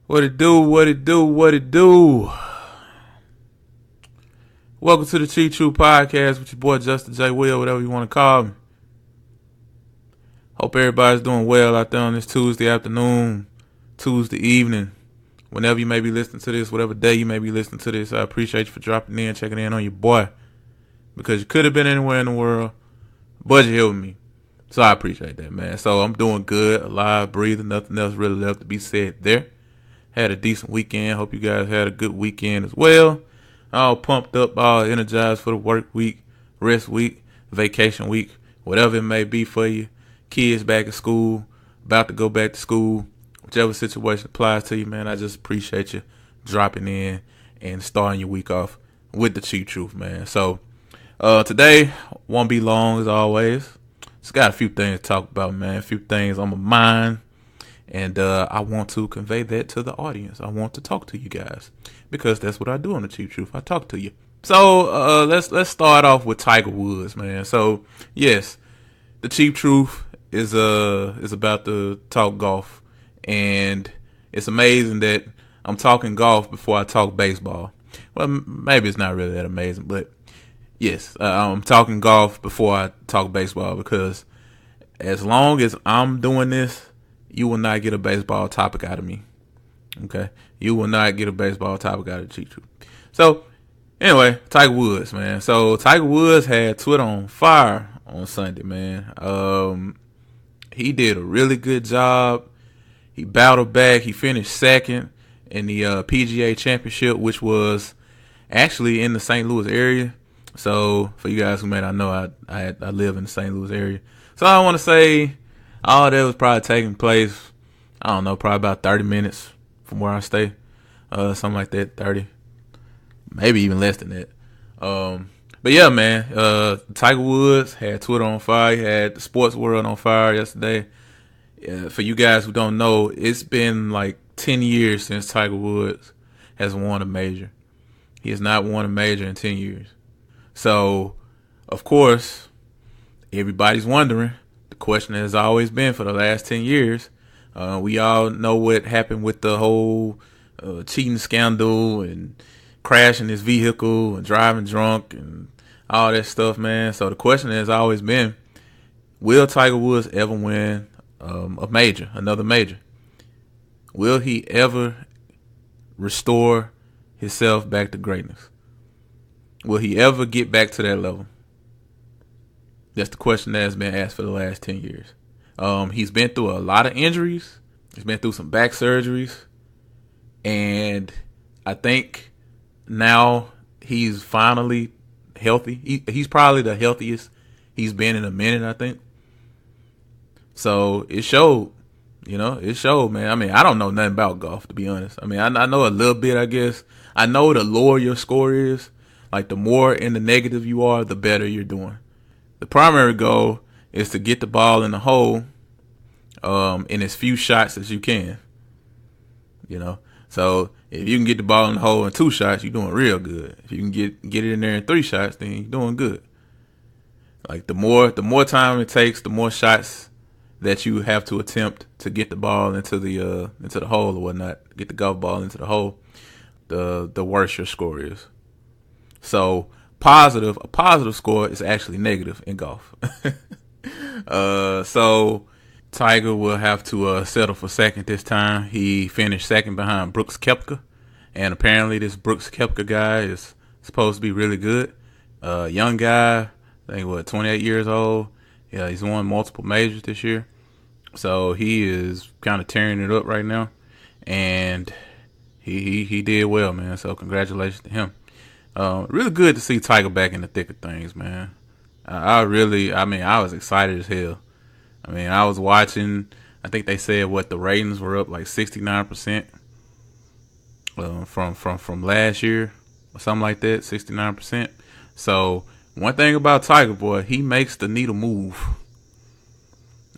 What it do, what it do, what it do. Welcome to the Cheat True Podcast with your boy Justin J. Will, whatever you want to call me. Hope everybody's doing well out there on this Tuesday afternoon, Tuesday evening. Whenever you may be listening to this, whatever day you may be listening to this, I appreciate you for dropping in, checking in on your boy. Because you could have been anywhere in the world, but you're here with me. So I appreciate that, man. So I'm doing good, alive, breathing, nothing else really left to be said there. Had a decent weekend. Hope you guys had a good weekend as well. All pumped up, all energized for the work week, rest week, vacation week, whatever it may be for you. Kids back at school, about to go back to school, whichever situation applies to you, man. I just appreciate you dropping in and starting your week off with the cheap truth, man. So today won't be long as always. Just got a few things to talk about, man. A few things on my mind. And I want to convey that to the audience. I want to talk to you guys because that's what I do on the Cheap Truth. I talk to you. So let's start off with Tiger Woods, man. So yes, the Cheap Truth is about to talk golf, and it's amazing that I'm talking golf before I talk baseball. Well, maybe it's not really that amazing, but yes, I'm talking golf before I talk baseball because as long as I'm doing this, you will not get a baseball topic out of me. Okay? You will not get a baseball topic out of the Cheat Truth. So, anyway, Tiger Woods, man. So, Tiger Woods had Twitter on fire on Sunday, man. He did a really good job. He battled back. He finished second in the PGA Championship, which was actually in the St. Louis area. So, for you guys who may not know, I live in the St. Louis area. So, I want to say all that was probably taking place, I don't know, probably about 30 minutes from where I stay. Something like that, 30. Maybe even less than that. But yeah, man, Tiger Woods had Twitter on fire. He had the sports world on fire yesterday. For you guys who don't know, it's been like 10 years since Tiger Woods has won a major. He has not won a major in 10 years. So, of course, everybody's wondering. The question has always been for the last 10 years. We all know what happened with the whole cheating scandal and crashing his vehicle and driving drunk and all that stuff, man. So the question has always been, will Tiger Woods ever win a major, another major? Will he ever restore himself back to greatness? Will he ever get back to that level? That's the question that has been asked for the last 10 years. He's been through a lot of injuries. He's been through some back surgeries. And I think now he's finally healthy. He's probably the healthiest he's been in a minute, I think. So it showed, man. I mean, I don't know nothing about golf, to be honest. I mean, I know a little bit, I guess. I know the lower your score is, like the more in the negative you are, the better you're doing. The primary goal is to get the ball in the hole in as few shots as you can. So if you can get the ball in the hole in 2 shots, you're doing real good. If you can get it in there in 3 shots, then you're doing good. Like the more time it takes, the more shots that you have to attempt to get the ball into the hole or whatnot, get the golf ball into the hole, the worse your score is. So a positive score is actually negative in golf. So Tiger will have to settle for second this time. He finished second behind Brooks Koepka, and apparently this Brooks Koepka guy is supposed to be really good. Young guy, I think 28 years old. Yeah, he's won multiple majors this year, so he is kind of tearing it up right now, and he did well, man. So congratulations to him. Really good to see Tiger back in the thick of things, man. I was excited as hell. I mean, I was watching, I think they said the ratings were up like 69% from last year or something like that, 69%. So one thing about Tiger, boy, he makes the needle move.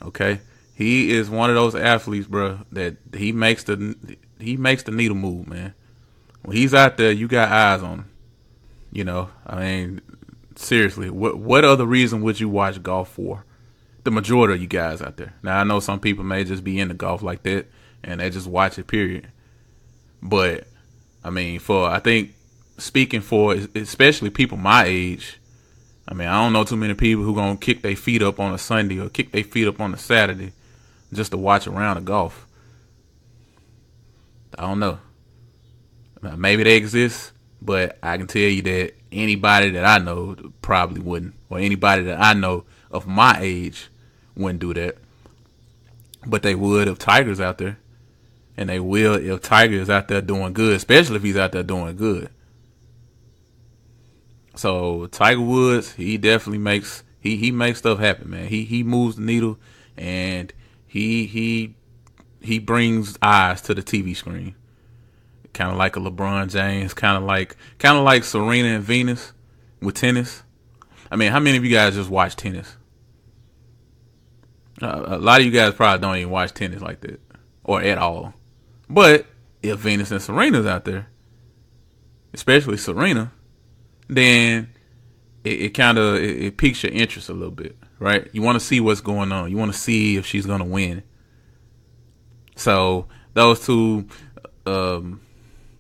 Okay? He is one of those athletes, bro, that he makes the needle move, man. When he's out there, you got eyes on him. I mean, seriously, what other reason would you watch golf for? The majority of you guys out there. Now, I know some people may just be into golf like that, and they just watch it, period. But I mean, I think speaking for especially people my age, I mean, I don't know too many people who gonna kick their feet up on a Sunday or kick their feet up on a Saturday just to watch a round of golf. I don't know. Maybe they exist, but I can tell you that anybody that I know probably wouldn't, or anybody that I know of my age wouldn't do that. But they would if Tiger's out there, and they will if Tiger is out there doing good, especially if he's out there doing good. So Tiger Woods, he definitely makes he makes stuff happen, man. He moves the needle, and he brings eyes to the TV screen. Kind of like a LeBron James, kind of like Serena and Venus with tennis. I mean, how many of you guys just watch tennis? A lot of you guys probably don't even watch tennis like that, or at all. But if Venus and Serena's out there, especially Serena, then it kind of piques your interest a little bit, right? You want to see what's going on. You want to see if she's going to win. So those two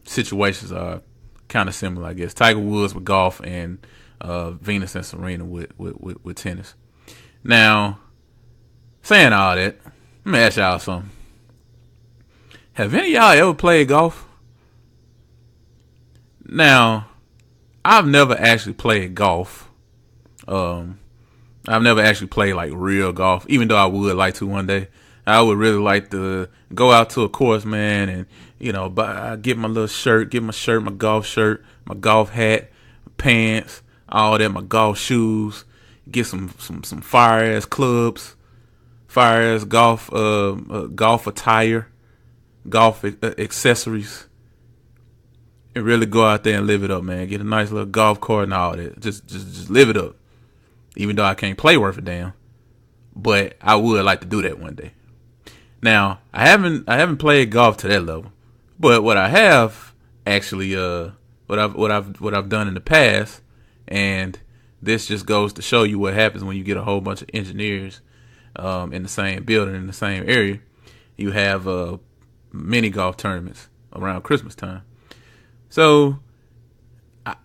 situations are kind of similar, I guess. Tiger Woods with golf and Venus and Serena with tennis. Now, saying all that, let me ask y'all something. Have any of y'all ever played golf? Now, I've never actually played golf. I've never actually played like real golf, even though I would like to one day. I would really like to go out to a course, man, and get my little shirt, my golf hat, pants, all that, my golf shoes, get some fire ass clubs, fire ass golf attire, golf accessories, and really go out there and live it up, man. Get a nice little golf cart and all that. Just live it up. Even though I can't play worth a damn, but I would like to do that one day. Now, I haven't played golf to that level, but what I have actually what I've done in the past, and this just goes to show you what happens when you get a whole bunch of engineers in the same building in the same area. You have mini golf tournaments around Christmas time. So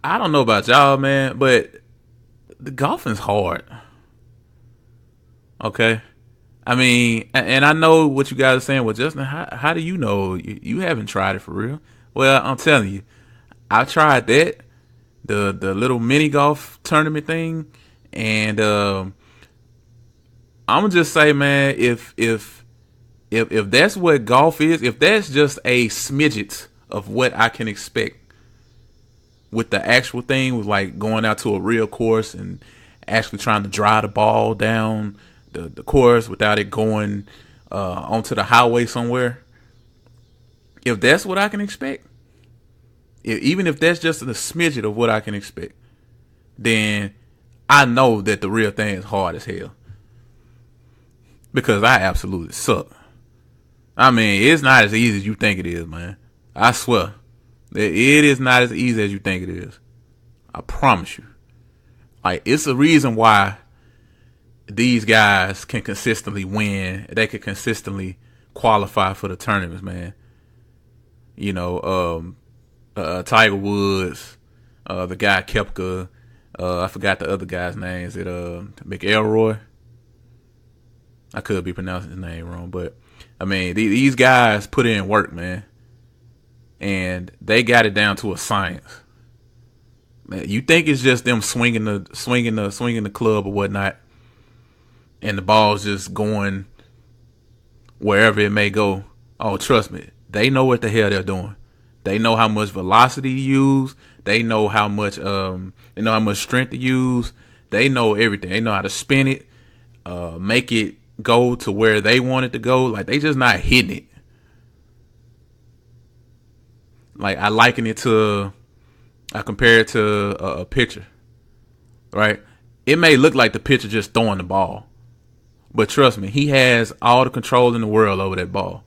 I don't know about y'all, man, but the golfing's hard. Okay. I mean, and I know what you guys are saying. Well, Justin, how do you know? You haven't tried it for real. Well, I'm telling you, I tried that, the little mini golf tournament thing, and I'm gonna just say, man, if that's what golf is, if that's just a smidget of what I can expect with the actual thing, with like going out to a real course and actually trying to drive the ball down the course without it going onto the highway somewhere. If that's what I can expect, even if that's just a smidget of what I can expect, then I know that the real thing is hard as hell. Because I absolutely suck. I mean, it's not as easy as you think it is, man. I swear. It is not as easy as you think it is. I promise you. Like, it's a reason why these guys can consistently win. They can consistently qualify for the tournaments, man. Tiger Woods, the guy Koepka, I forgot the other guy's name. Is it McElroy? I could be pronouncing his name wrong, but I mean, these guys put in work, man, and they got it down to a science. Man, you think it's just them swinging the club or whatnot, and the ball's just going wherever it may go? Oh, trust me, they know what the hell they're doing. They know how much velocity to use. They know how much strength to use. They know everything. They know how to spin it, make it go to where they want it to go. Like, they just not hitting it. Like, I compare it to a pitcher, right? It may look like the pitcher just throwing the ball, but trust me, he has all the control in the world over that ball.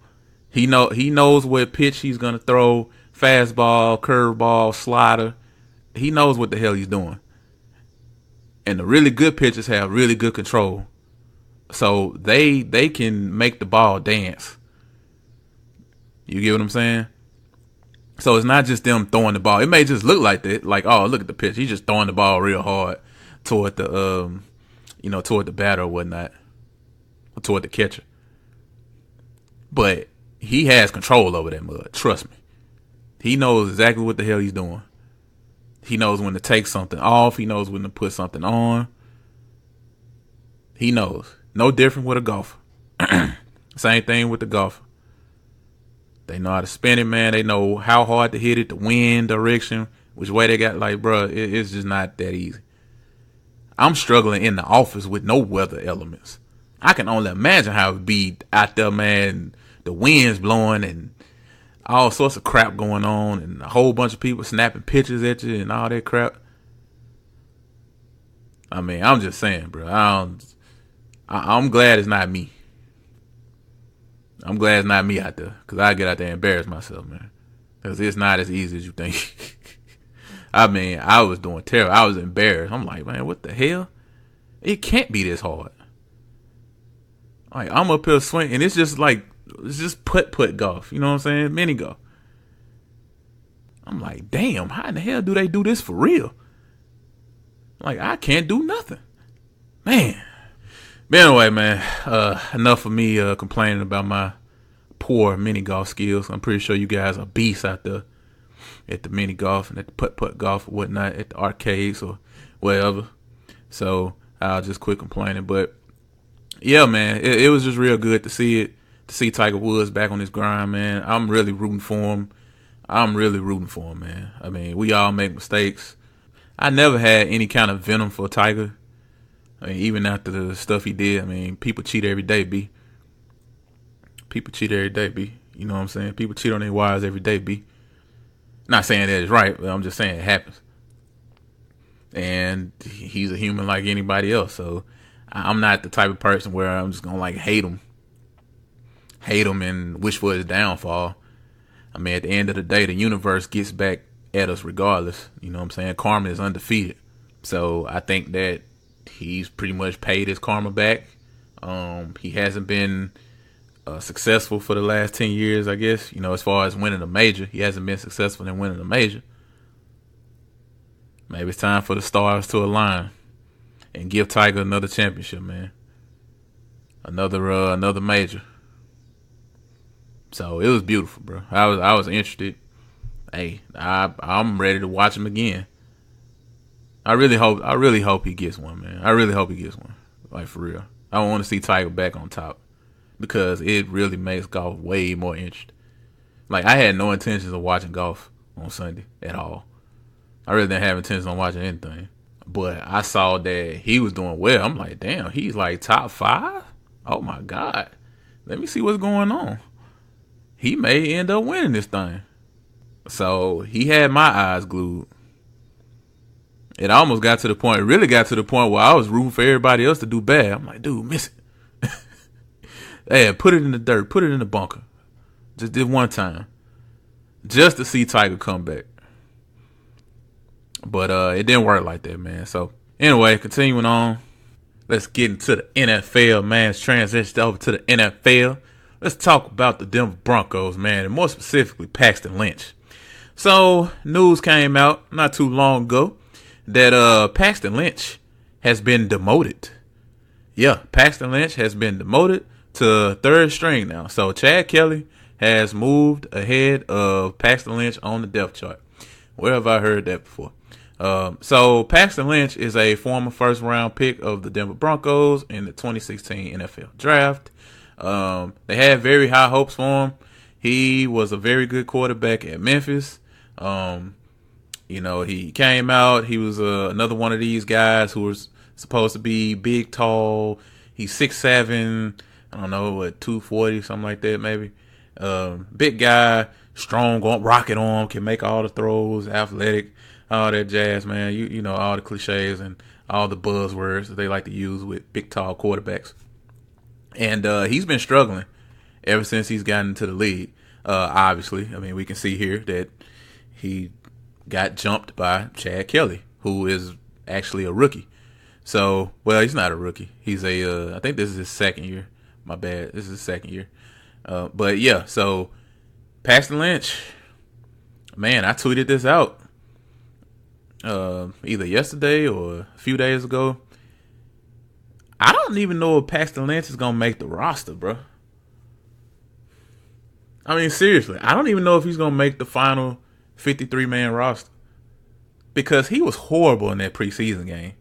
He knows what pitch he's gonna throw, fastball, curveball, slider. He knows what the hell he's doing. And the really good pitchers have really good control. So they can make the ball dance. You get what I'm saying? So it's not just them throwing the ball. It may just look like that, like, oh, look at the pitch. He's just throwing the ball real hard toward the toward the batter or whatnot, or toward the catcher. But he has control over that mud. Trust me. He knows exactly what the hell he's doing. He knows when to take something off. He knows when to put something on. He knows. No different with a golfer. Same thing with the golfer. They know how to spin it, man. They know how hard to hit it, the wind direction, which way they got. Like, bro, it's just not that easy. I'm struggling in the office with no weather elements. I can only imagine how it would be out there, man. The wind's blowing and all sorts of crap going on, and a whole bunch of people snapping pictures at you and all that crap. I mean, I'm just saying, bro. I'm glad it's not me. I'm glad it's not me out there, because I get out there and embarrass myself, man. Because it's not as easy as you think. I mean, I was doing terrible. I was embarrassed. I'm like, man, what the hell? It can't be this hard. Like, I'm up here swinging, and it's just putt golf. You know what I'm saying? Mini golf. I'm like, damn, how in the hell do they do this for real? Like, I can't do nothing. Man. But anyway, man, enough of me complaining about my poor mini golf skills. I'm pretty sure you guys are beasts out there at the mini golf and at the putt golf or whatnot, at the arcades or wherever. So I'll just quit complaining. But yeah, man, it was just real good to see it, to see Tiger Woods back on his grind, man. I'm really rooting for him. Man. I mean, we all make mistakes. I never had any kind of venom for Tiger. I mean, even after the stuff he did, I mean, people cheat every day, B. People cheat every day, B. You know what I'm saying? People cheat on their wives every day, B. Not saying that it's right, but I'm just saying it happens. And he's a human like anybody else, so I'm not the type of person where I'm just gonna like hate him and wish for his downfall. I mean, at the end of the day, the universe gets back at us regardless. You know what I'm saying? Karma is undefeated. So I think that he's pretty much paid his karma back. He hasn't been successful for the last 10 years, I guess. You know, as far as winning a major, he hasn't been successful in winning a major. Maybe it's time for the stars to align and give Tiger another championship, man. Another major. So it was beautiful, bro. I was interested. Hey, I'm ready to watch him again. I really hope he gets one, man. I really hope he gets one. Like, for real. I want to see Tiger back on top, because it really makes golf way more interesting. Like, I had no intentions of watching golf on Sunday at all. I really didn't have intentions on watching anything. But I saw that he was doing well. I'm like, damn, he's like top 5? Oh my God. Let me see what's going on. He may end up winning this thing. So he had my eyes glued. It almost got to the point, where I was rooting for everybody else to do bad. I'm like, dude, miss it. Hey, put it in the dirt. Put it in the bunker. Just did one time. Just to see Tiger come back. But it didn't work like that, man. So anyway, continuing on. Let's get into the NFL, man. Let's transition over to the NFL. Let's talk about the Denver Broncos, man. And more specifically, Paxton Lynch. So news came out not too long ago that Paxton Lynch has been demoted. Yeah, Paxton Lynch has been demoted to third string now. So Chad Kelly has moved ahead of Paxton Lynch on the depth chart. Where have I heard that before? So Paxton Lynch is a former first round pick of the Denver Broncos in the 2016 NFL draft. They had very high hopes for him. He was a very good quarterback at Memphis. You know, he came out. He was another one of these guys who was supposed to be big, tall. He's 6'7", I don't know, what, 240, something like that, maybe. Big guy, strong, rocket arm, can make all the throws, athletic, all that jazz, man. You know, all the cliches and all the buzzwords that they like to use with big, tall quarterbacks. And he's been struggling ever since he's gotten into the league. Obviously, I mean, we can see here that he got jumped by Chad Kelly, who is actually a rookie. So, well, he's not a rookie. He's I think this is his second year. My bad. This is his second year. But yeah, so Paxton Lynch, Man, I tweeted this out either yesterday or a few days ago. I don't even know if Paxton Lynch is gonna make the roster, bro. I mean, seriously, I don't even know if he's gonna make the final 53-man roster because he was horrible in that preseason game.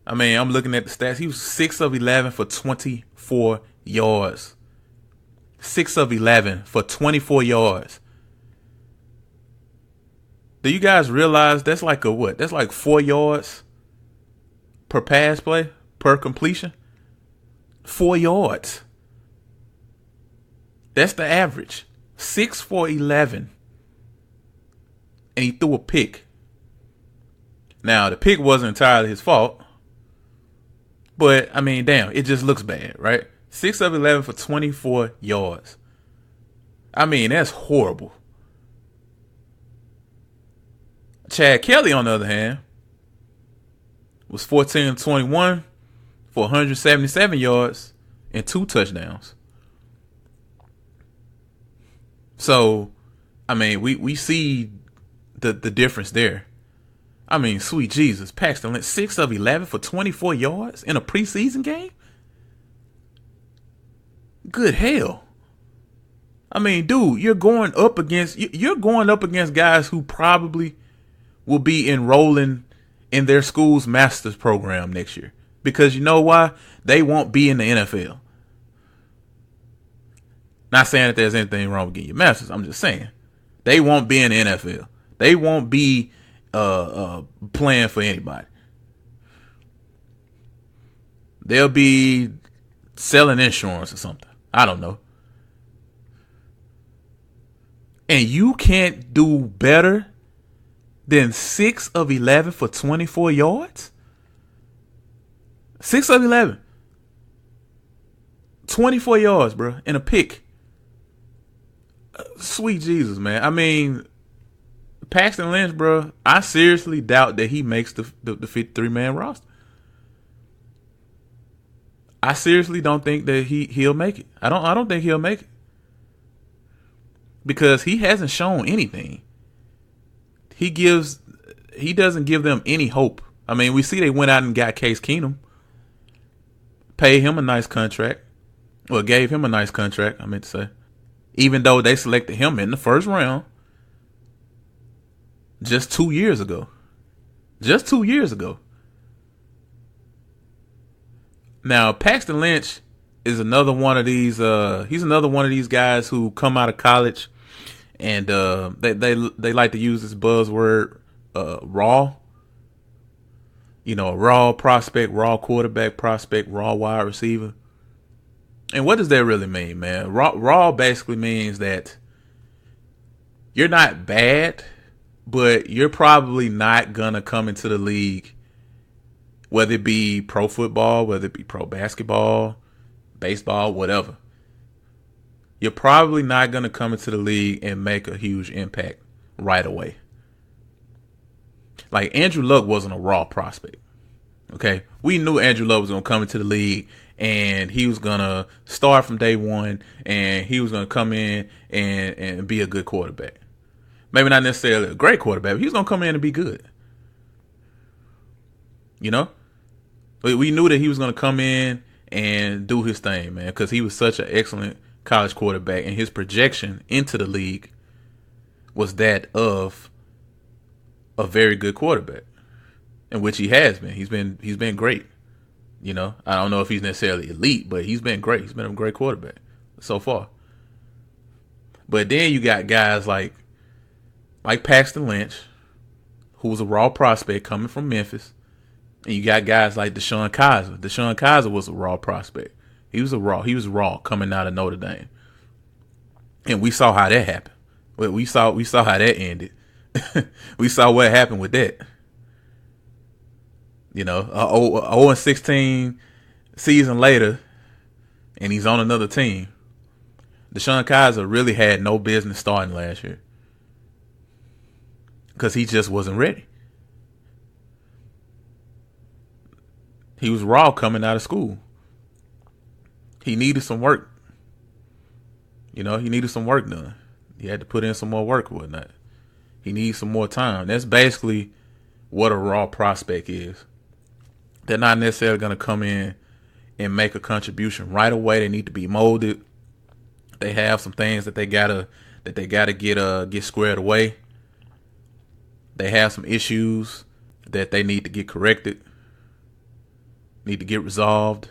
I mean, I'm looking at the stats. He was 6 of 11 for 24 yards. 6 of 11 for 24 yards. Do you guys realize that's like a what? That's like 4 yards per pass play, per completion. 4 yards. That's the average. 6 for 11. And he threw a pick. Now, the pick wasn't entirely his fault. But, I mean, damn, it just looks bad, right? 6 of 11 for 24 yards. I mean, that's horrible. Chad Kelly, on the other hand, was 14 of 21 for 177 yards and 2 touchdowns. So, I mean, we see the difference there. I mean, sweet Jesus, Paxton Lynch, 6 of 11 for 24 yards in a preseason game? Good hell. I mean, dude, you're going up against guys who probably will be enrolling in their school's master's program next year. Because you know why? They won't be in the NFL. Not saying that there's anything wrong with getting your master's. I'm just saying they won't be in the NFL. They won't be playing for anybody. They'll be selling insurance or something. I don't know. And you can't do better than 6 of 11 for 24 yards? 6 of 11. 24 yards, bro, and a pick. Sweet Jesus, man. I mean, Paxton Lynch, bro, I seriously doubt that he makes the 53-man roster. I seriously don't think that he'll make it. I don't think he'll make it. Because he hasn't shown anything. He doesn't give them any hope. I mean, we see they went out and got Case Keenum. Paid him a nice contract. Well, gave him a nice contract, I meant to say. Even though they selected him in the first round just 2 years ago. Just 2 years ago. Now, Paxton Lynch is another one of these. He's another one of these guys who come out of college, and they like to use this buzzword, raw. You know, a raw prospect, raw quarterback prospect, raw wide receiver. And what does that really mean, man? Raw basically means that you're not bad, but you're probably not gonna come into the league, whether it be pro football, whether it be pro basketball, baseball, whatever. You're probably not going to come into the league and make a huge impact right away. Like, Andrew Luck wasn't a raw prospect. Okay? We knew Andrew Luck was going to come into the league and he was going to start from day one and he was going to come in and be a good quarterback. Maybe not necessarily a great quarterback, but he was going to come in and be good. You know? We knew that he was going to come in and do his thing, man, because he was such an excellent college quarterback, and his projection into the league was that of a very good quarterback, in which he has been. He's been great. You know, I don't know if he's necessarily elite, but he's been great. He's been a great quarterback so far. But then you got guys like Paxton Lynch, who was a raw prospect coming from Memphis. And you got guys like Deshaun Kaiser. Deshaun Kaiser was a raw prospect. He was raw coming out of Notre Dame. And we saw how that happened. Well, we saw how that ended. We saw what happened with that. You know, 0-16 season later, and he's on another team. Deshaun Kaiser really had no business starting last year because he just wasn't ready. He was raw coming out of school. He needed some work. You know, he needed some work done. He had to put in some more work or whatnot. He needs some more time. That's basically what a raw prospect is. They're not necessarily going to come in and make a contribution right away. They need to be molded. They have some things that they gotta get squared away. They have some issues that they need to get corrected, need to get resolved.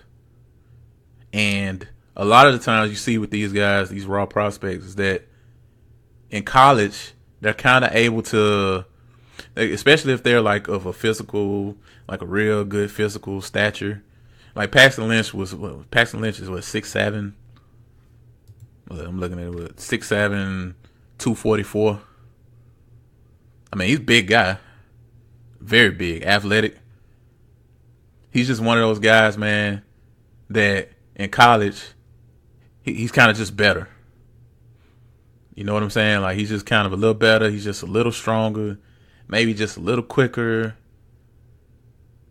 And a lot of the times you see with these guys, these raw prospects, is that in college they're kind of able to, especially if they're like of a physical, like a real good physical stature. Like Paxton Lynch is what, 6'7". I'm looking at it with 6'7", 244. I mean, he's a big guy, very big, athletic. He's just one of those guys, man, that in college he's kind of just better. You know what I'm saying? Like, he's just kind of a little better. He's just a little stronger, maybe just a little quicker.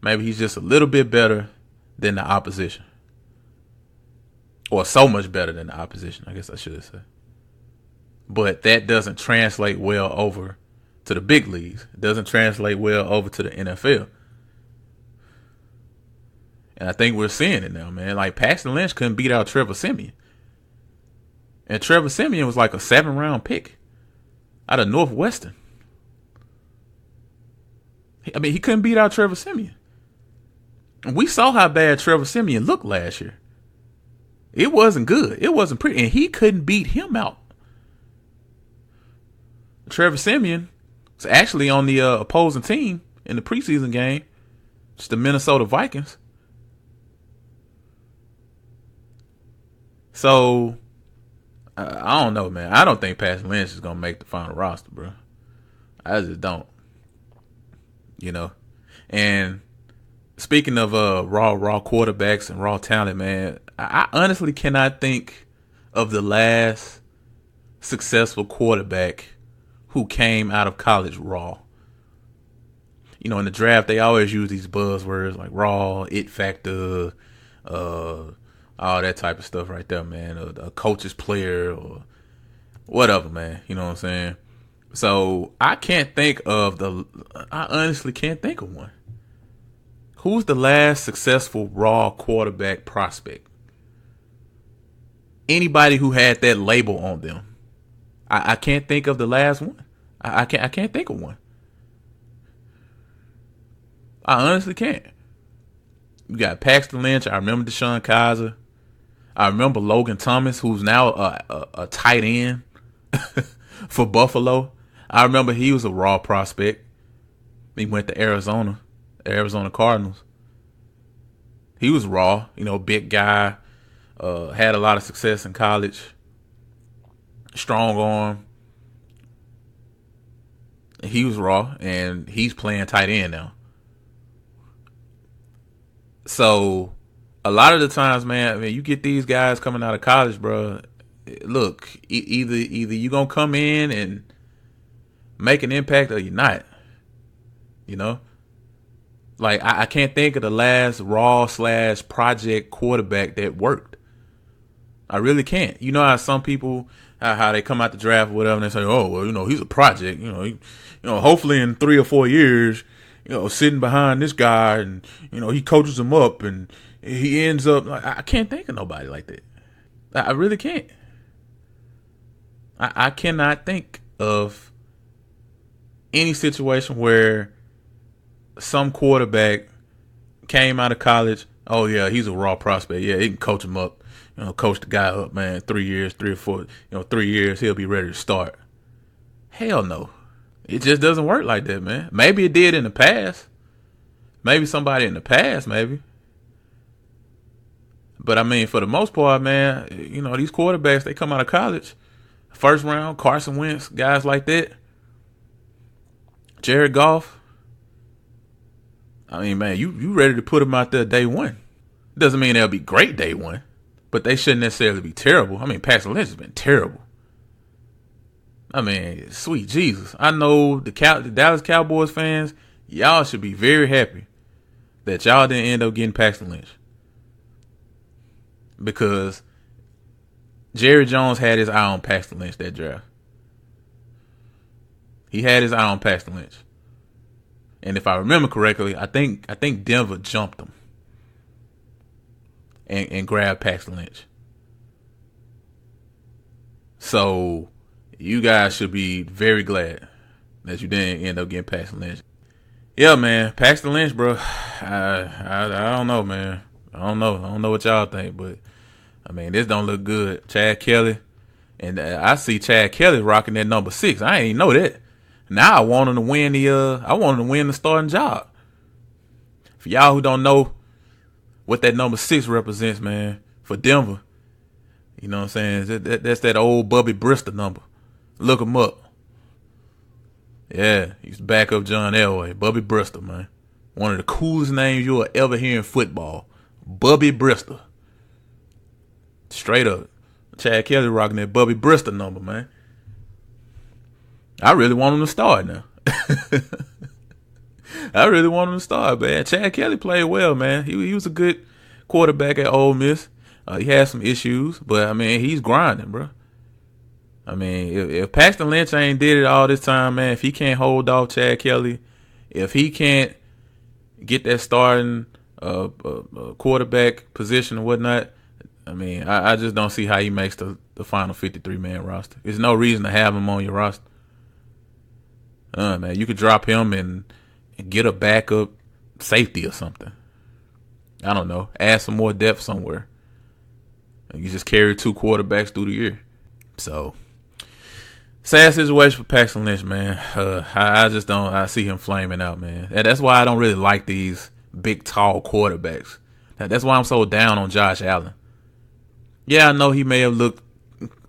Maybe he's just a little bit better than the opposition. Or so much better than the opposition, I guess I should say. But that doesn't translate well over to the big leagues. It doesn't translate well over to the NFL. And I think we're seeing it now, man. Like, Paxton Lynch couldn't beat out Trevor Siemian. And Trevor Siemian was like a 7th-round pick out of Northwestern. I mean, he couldn't beat out Trevor Siemian. And we saw how bad Trevor Siemian looked last year. It wasn't good. It wasn't pretty. And he couldn't beat him out. Trevor Siemian was actually on the opposing team in the preseason game. It's the Minnesota Vikings. So, I don't know, man. I don't think Paxton Lynch is going to make the final roster, bro. I just don't. You know? And speaking of raw quarterbacks and raw talent, man, I honestly cannot think of the last successful quarterback who came out of college raw. You know, in the draft, they always use these buzzwords like raw, it factor, all that type of stuff right there, man. A coach's player or whatever, man. You know what I'm saying? So I honestly can't think of one. Who's the last successful raw quarterback prospect? Anybody who had that label on them. I can't think of the last one. I can't think of one. I honestly can't. You got Paxton Lynch. I remember Deshaun Kaiser. I remember Logan Thomas, who's now a tight end for Buffalo. I remember he was a raw prospect. He went to Arizona Cardinals. He was raw, you know, big guy, had a lot of success in college, strong arm. He was raw, and he's playing tight end now. So, a lot of the times, man, I mean, you get these guys coming out of college, bro. Look, either you gonna come in and make an impact or you're not. You know? Like, I can't think of the last raw / project quarterback that worked. I really can't. You know how some people, how they come out the draft or whatever, and they say, oh, well, you know, he's a project. You know, hopefully in 3 or 4 years, you know, sitting behind this guy and, you know, he coaches him up and he ends up, like, I can't think of nobody like that. I really can't. I cannot think of any situation where some quarterback came out of college. Oh yeah, he's a raw prospect. Yeah, he can coach him up. You know, coach the guy up, man. 3 years, 3 or 4. 3 years, he'll be ready to start. Hell no, it just doesn't work like that, man. Maybe it did in the past. Maybe somebody in the past, maybe. But I mean, for the most part, man, you know, these quarterbacks, they come out of college, first round, Carson Wentz, guys like that. Jared Goff. I mean, man, you ready to put them out there day one. Doesn't mean they'll be great day one, but they shouldn't necessarily be terrible. I mean, Paxton Lynch has been terrible. I mean, sweet Jesus. I know the Dallas Cowboys fans, y'all should be very happy that y'all didn't end up getting Paxton Lynch. Because Jerry Jones had his eye on Paxton Lynch that draft. He had his eye on Paxton Lynch. And if I remember correctly, I think Denver jumped him and grabbed Paxton Lynch. So you guys should be very glad that you didn't end up getting Paxton Lynch. Yeah, man, Paxton Lynch, bro. I don't know, man. I don't know what y'all think, but I mean, this don't look good. Chad Kelly, and I see Chad Kelly rocking that number 6. I ain't even know that. Now I want him to win the starting job. For y'all who don't know what that number 6 represents, man, for Denver, you know what I'm saying? That's that old Bubby Bristol number. Look him up. Yeah, he's back up John Elway. Bubby Bristol, man. One of the coolest names you'll ever hear in football. Bubby Bristol. Straight up. Chad Kelly rocking that Bubby Bristol number, man. I really want him to start now. I really want him to start, man. Chad Kelly played well, man. He was a good quarterback at Ole Miss. He had some issues, but, I mean, he's grinding, bro. I mean, if Paxton Lynch ain't did it all this time, man, if he can't hold off Chad Kelly, if he can't get that starting quarterback position and whatnot, I mean, I just don't see how he makes the final 53-man roster. There's no reason to have him on your roster. Man, you could drop him and get a backup safety or something. I don't know. Add some more depth somewhere. You just carry 2 quarterbacks through the year. So, sad situation for Paxton Lynch, man. I just don't. I see him flaming out, man. And that's why I don't really like these big, tall quarterbacks. That's why I'm so down on Josh Allen. Yeah, I know he may have looked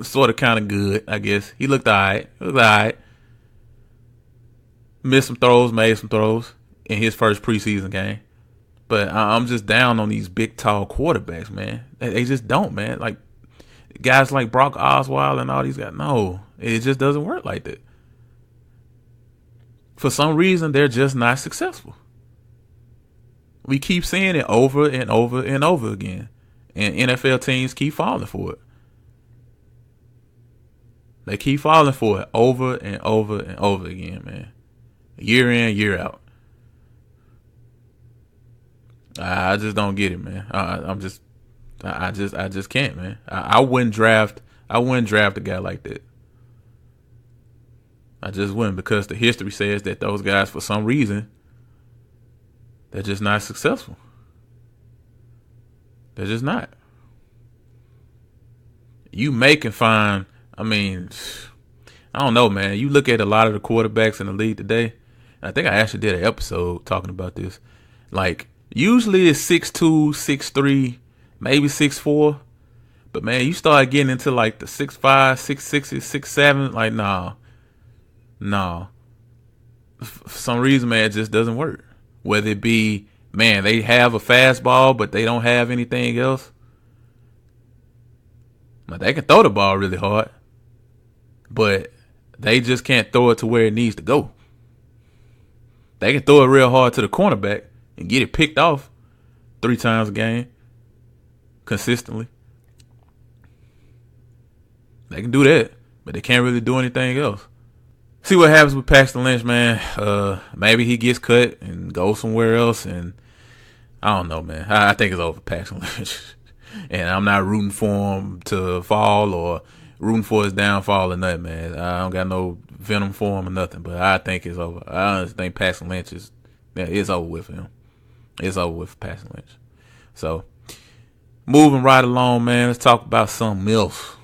sort of kind of good, I guess. He looked all right. Missed some throws, made some throws in his first preseason game. But I'm just down on these big, tall quarterbacks, man. They just don't, man. Like, guys like Brock Osweiler and all these guys, no, it just doesn't work like that. For some reason, they're just not successful. We keep seeing it over and over and over again. And NFL teams keep falling for it. They keep falling for it over and over and over again, man. Year in, year out. I just don't get it, man. I just can't, man. I wouldn't draft a guy like that. I just wouldn't, because the history says that those guys, for some reason, they're just not successful. They're just not. You can find, I mean, I don't know, man. You look at a lot of the quarterbacks in the league today. I think I actually did an episode talking about this. Like, usually it's 6'2", 6'3", maybe 6'4". But, man, you start getting into, like, the 6'5", 6'6", 6'7". Like, nah. For some reason, man, it just doesn't work. Whether it be, man, they have a fastball, but they don't have anything else. Like, they can throw the ball really hard, but they just can't throw it to where it needs to go. They can throw it real hard to the cornerback and get it picked off 3 times a game consistently. They can do that, but they can't really do anything else. See what happens with Paxton Lynch, man. Maybe he gets cut and goes somewhere else, and I don't know, man. I think it's over for Paxton Lynch. And I'm not rooting for him to fall or rooting for his downfall or nothing, man. I don't got no venom for him or nothing, but I think it's over. I honestly think Paxton Lynch it's over with him. It's over with Paxton Lynch. So, moving right along, man, let's talk about something else.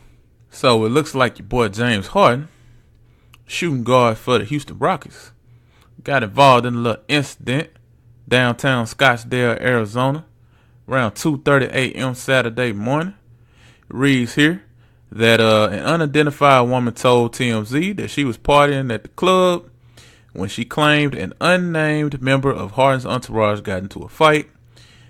So, it looks like your boy James Harden, shooting guard for the Houston Rockets, got involved in a little incident downtown Scottsdale, Arizona, around 2:30 a.m. Saturday morning. It reads here that an unidentified woman told TMZ that she was partying at the club when she claimed an unnamed member of Harden's entourage got into a fight.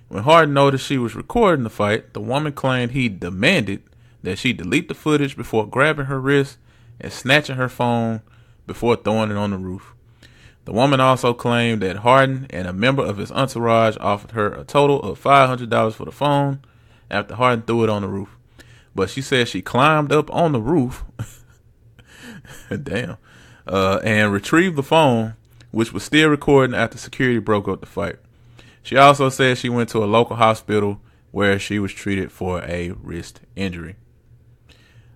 When Harden noticed she was recording the fight, the woman claimed he demanded that she delete the footage before grabbing her wrist and snatching her phone before throwing it on the roof. The woman also claimed that Harden and a member of his entourage offered her a total of $500 for the phone after Harden threw it on the roof. But she said she climbed up on the roof. Damn. and retrieved the phone, which was still recording after security broke up the fight. She also said she went to a local hospital where she was treated for a wrist injury.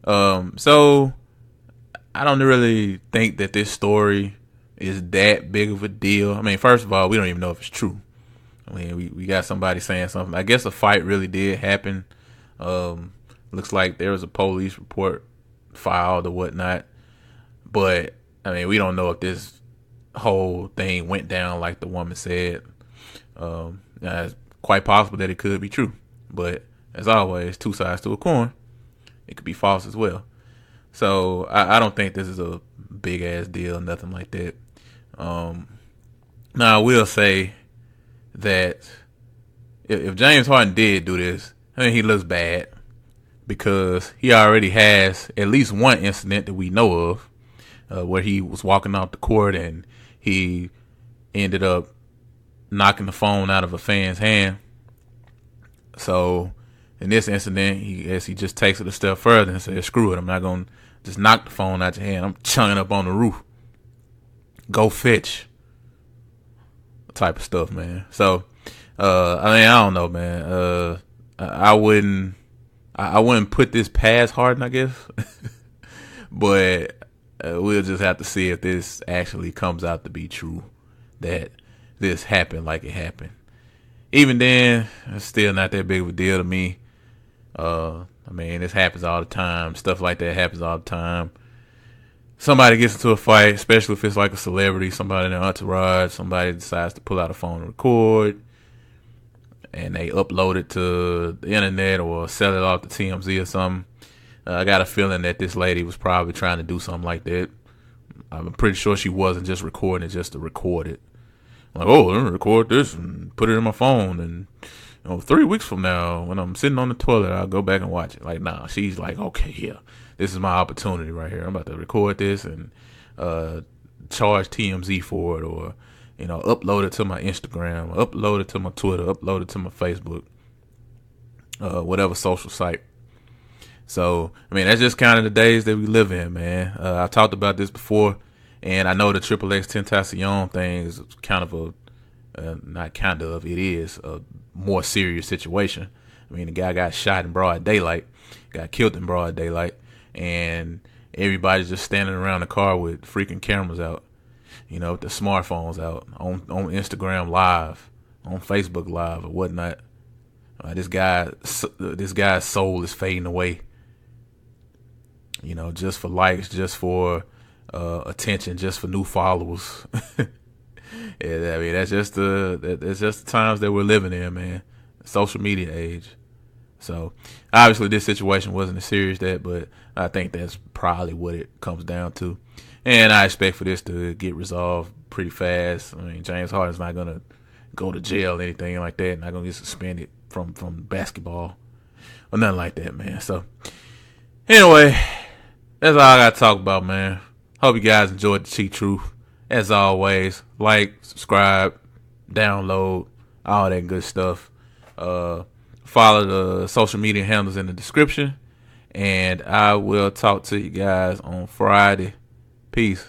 So I don't really think that this story is that big of a deal. I mean, first of all, we don't even know if it's true. I mean, we got somebody saying something. I guess a fight really did happen. Looks like there was a police report filed or whatnot. But, I mean, we don't know if this whole thing went down like the woman said. It's quite possible that it could be true. But, as always, two sides to a coin. It could be false as well. So, I don't think this is a big-ass deal, nothing like that. Now, I will say that if James Harden did do this, I mean, he looks bad because he already has at least one incident that we know of where he was walking off the court and he ended up knocking the phone out of a fan's hand. So in this incident, he just takes it a step further and says, screw it, I'm not going to just knock the phone out your hand. I'm chunking up on the roof. Go fetch. Type of stuff, man. So, I mean, I don't know, man. I wouldn't put this past Harden, I guess. But we'll just have to see if this actually comes out to be true, that this happened like it happened. Even then, it's still not that big of a deal to me. I mean, this happens all the time. Stuff like that happens all the time. Somebody gets into a fight, especially if it's like a celebrity, somebody in their entourage, somebody decides to pull out a phone and record, and they upload it to the internet or sell it off to TMZ or something. I got a feeling that this lady was probably trying to do something like that. I'm pretty sure she wasn't just recording it just to record it. Like, oh, let me record this and put it in my phone, and 3 weeks from now, when I'm sitting on the toilet, I'll go back and watch it. Like, nah, she's like, okay, yeah. This is my opportunity right here. I'm about to record this and charge TMZ for it, or upload it to my Instagram, upload it to my Twitter, upload it to my Facebook, whatever social site. So, I mean, that's just kind of the days that we live in, man. I talked about this before, and I know the Triple X Tentacion thing is kind of it is a more serious situation. I mean, the guy got shot in broad daylight, got killed in broad daylight, and everybody's just standing around the car with freaking cameras out, with the smartphones out, on Instagram Live, on Facebook Live or whatnot. This guy's soul is fading away, just for likes, just for attention, just for new followers. Yeah, I mean, that's just the times that we're living in, man. Social media age. So, obviously, this situation wasn't as serious as that, but I think that's probably what it comes down to. And I expect for this to get resolved pretty fast. I mean, James Harden's not going to go to jail or anything like that. Not going to get suspended from basketball or nothing like that, man. So, anyway, that's all I got to talk about, man. Hope you guys enjoyed the Cheat Truth. As always, like, subscribe, download, all that good stuff. Follow the social media handles in the description. And I will talk to you guys on Friday. Peace.